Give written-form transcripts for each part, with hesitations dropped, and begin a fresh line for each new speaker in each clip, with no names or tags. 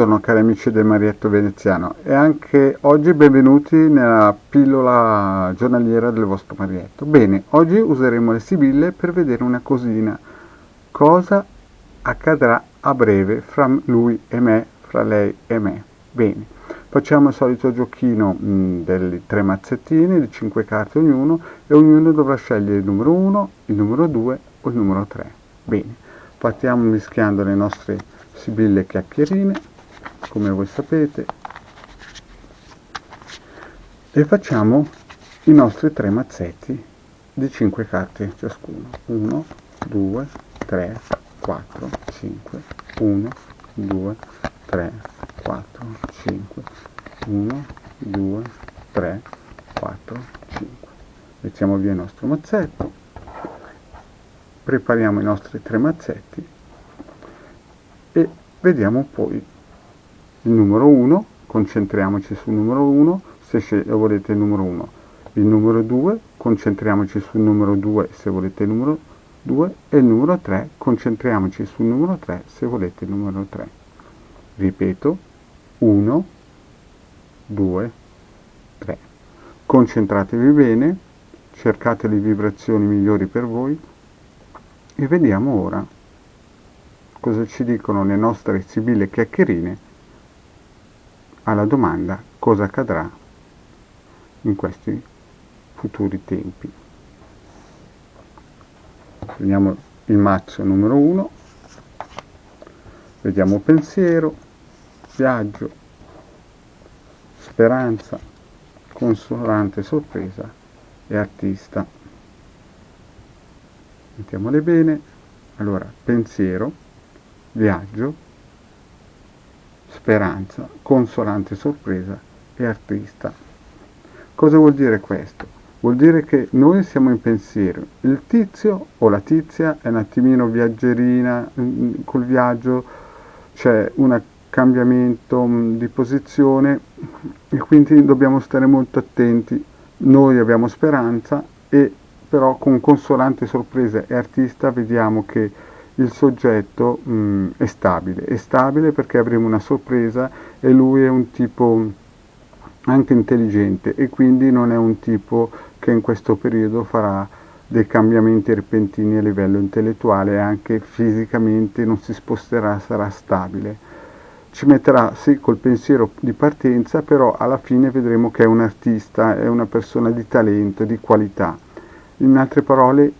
Buongiorno cari amici del Marietto Veneziano e anche oggi benvenuti nella pillola giornaliera del vostro Marietto. Bene, oggi useremo le sibille per vedere una cosina. Cosa accadrà a breve fra lui e me, fra lei e me? Bene, facciamo il solito giochino dei 3 mazzettini di 5 carte ognuno e ognuno dovrà scegliere il numero 1, il numero 2 o il numero 3. Bene, partiamo mischiando le nostre sibille chiacchierine, come voi sapete, e facciamo i nostri 3 mazzetti di 5 carte ciascuno. 1, 2, 3, 4, 5, 1, 2, 3, 4, 5, 1, 2, 3, 4, 5. Mettiamo via il nostro mazzetto, prepariamo i nostri 3 mazzetti e vediamo poi il numero 1, concentriamoci sul numero 1 se volete il numero 1, il numero 2, concentriamoci sul numero 2 se volete il numero 2 e il numero 3, concentriamoci sul numero 3 se volete il numero 3. Ripeto, 1, 2, 3. Concentratevi bene, cercate le vibrazioni migliori per voi e vediamo ora cosa ci dicono le nostre sibille chiacchierine alla domanda cosa accadrà in questi futuri tempi. Prendiamo il mazzo numero 1, vediamo pensiero, viaggio, speranza, consolante sorpresa e artista. Mettiamole bene. Allora, pensiero, viaggio, speranza, consolante sorpresa e artista. Cosa vuol dire questo? Vuol dire che noi siamo in pensiero, il tizio o la tizia è un attimino viaggerina, col viaggio c'è un cambiamento di posizione e quindi dobbiamo stare molto attenti. Noi abbiamo speranza e però con consolante sorpresa e artista vediamo che il soggetto è stabile perché avremo una sorpresa e lui è un tipo anche intelligente e quindi non è un tipo che in questo periodo farà dei cambiamenti repentini a livello intellettuale e anche fisicamente non si sposterà, sarà stabile. Ci metterà sì col pensiero di partenza, però alla fine vedremo che è un artista, è una persona di talento, di qualità. In altre parole,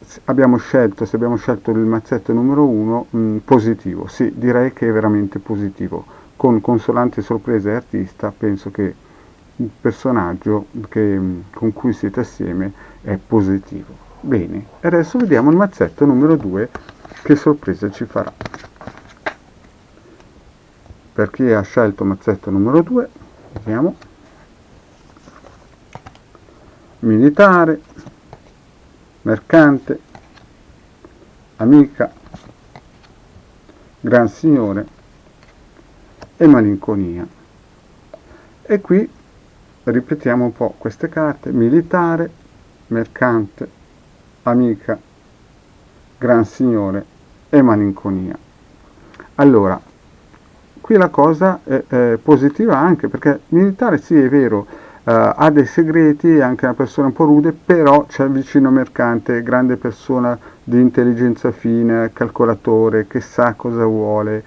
se abbiamo scelto il mazzetto numero 1, positivo, sì, direi che è veramente positivo. Con consolante sorpresa e artista penso che il personaggio con cui siete assieme è positivo. Bene, adesso vediamo il mazzetto numero 2, che sorpresa ci farà. Per chi ha scelto il mazzetto numero 2, vediamo. Militare, mercante, amica, gran signore e malinconia. E qui ripetiamo un po' queste carte: militare, mercante, amica, gran signore e malinconia. Allora, qui la cosa è positiva anche perché militare sì è vero, ha dei segreti, è anche una persona un po' rude, però c'è vicino mercante, grande persona di intelligenza fine, calcolatore, che sa cosa vuole,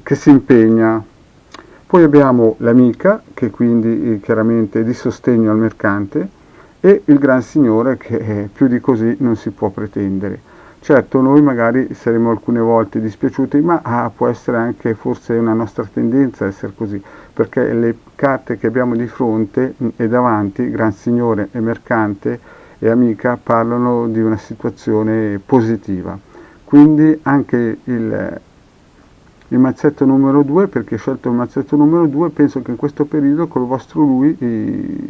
che si impegna. Poi abbiamo l'amica, che quindi chiaramente è di sostegno al mercante, e il gran signore, che più di così non si può pretendere. Certo, noi magari saremo alcune volte dispiaciuti, ma può essere anche forse una nostra tendenza a essere così, perché le carte che abbiamo di fronte e davanti, gran signore e mercante e amica, parlano di una situazione positiva. Quindi anche il mazzetto numero 2, perché ho scelto il mazzetto numero 2, penso che in questo periodo col vostro lui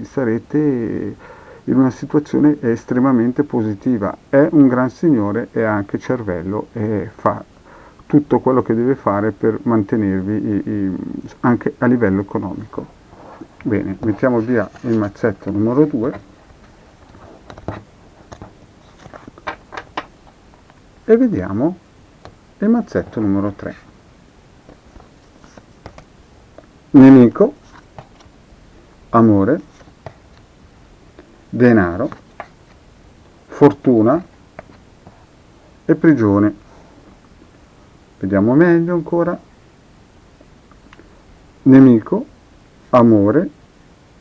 sarete in una situazione estremamente positiva. È un gran signore e ha anche cervello e fa tutto quello che deve fare per mantenervi anche a livello economico. Bene, mettiamo via il mazzetto numero 2 e vediamo il mazzetto numero 3. nemico, amore, denaro, fortuna e prigione. Vediamo meglio ancora. Nemico, amore,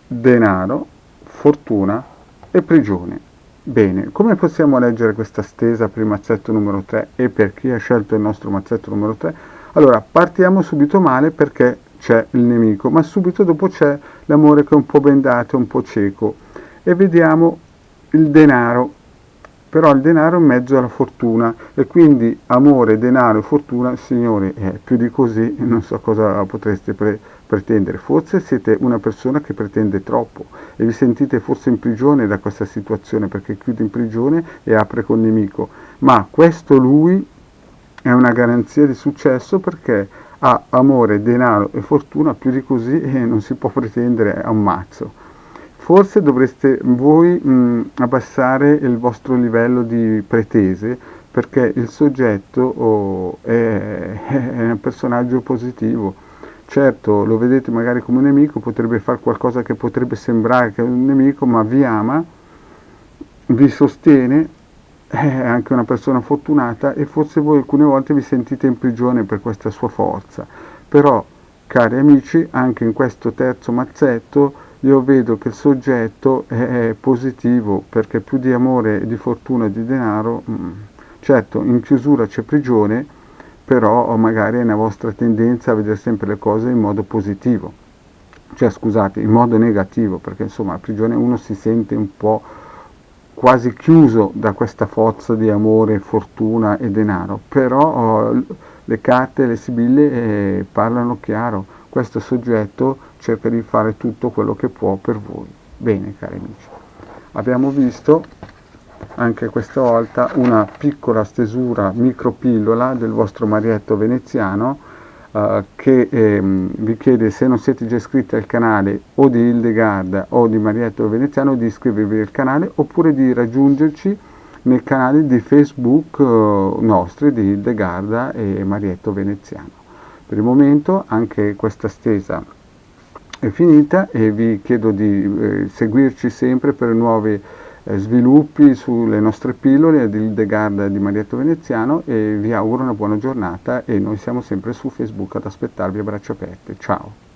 denaro, fortuna e prigione. Bene, come possiamo leggere questa stesa per il mazzetto numero 3 e per chi ha scelto il nostro mazzetto numero 3? Allora, partiamo subito male perché c'è il nemico, ma subito dopo c'è l'amore che è un po' bendato, un po' cieco. E vediamo il denaro, però il denaro in mezzo alla fortuna, e quindi amore, denaro e fortuna, signori, più di così non so cosa potreste pretendere. Forse siete una persona che pretende troppo e vi sentite forse in prigione da questa situazione, perché chiude in prigione e apre col nemico, ma questo lui è una garanzia di successo perché ha amore, denaro e fortuna, più di così non si può pretendere a un mazzo. Forse dovreste voi abbassare il vostro livello di pretese, perché il soggetto è un personaggio positivo. Certo, lo vedete magari come un nemico, potrebbe fare qualcosa che potrebbe sembrare che è un nemico, ma vi ama, vi sostiene, è anche una persona fortunata e forse voi alcune volte vi sentite in prigione per questa sua forza. Però, cari amici, anche in questo terzo mazzetto io vedo che il soggetto è positivo, perché più di amore, di fortuna e di denaro, certo in chiusura c'è prigione, però magari è una vostra tendenza a vedere sempre le cose in modo positivo, cioè scusate, in modo negativo, perché insomma a prigione uno si sente un po' quasi chiuso da questa forza di amore, fortuna e denaro, però le carte, le sibille parlano chiaro, questo soggetto cerca di fare tutto quello che può per voi. Bene, cari amici, abbiamo visto anche questa volta una piccola stesura, micropillola del vostro Marietto veneziano, che vi chiede, se non siete già iscritti al canale o di Hildegard o di Marietto veneziano, di iscrivervi al canale oppure di raggiungerci nei canali di Facebook nostri di Hildegard e Marietto veneziano. Per il momento anche questa stesa è finita e vi chiedo di seguirci sempre per nuovi sviluppi sulle nostre pillole di Hildegard di Marietto Veneziano, e vi auguro una buona giornata e noi siamo sempre su Facebook ad aspettarvi a braccia aperte. Ciao!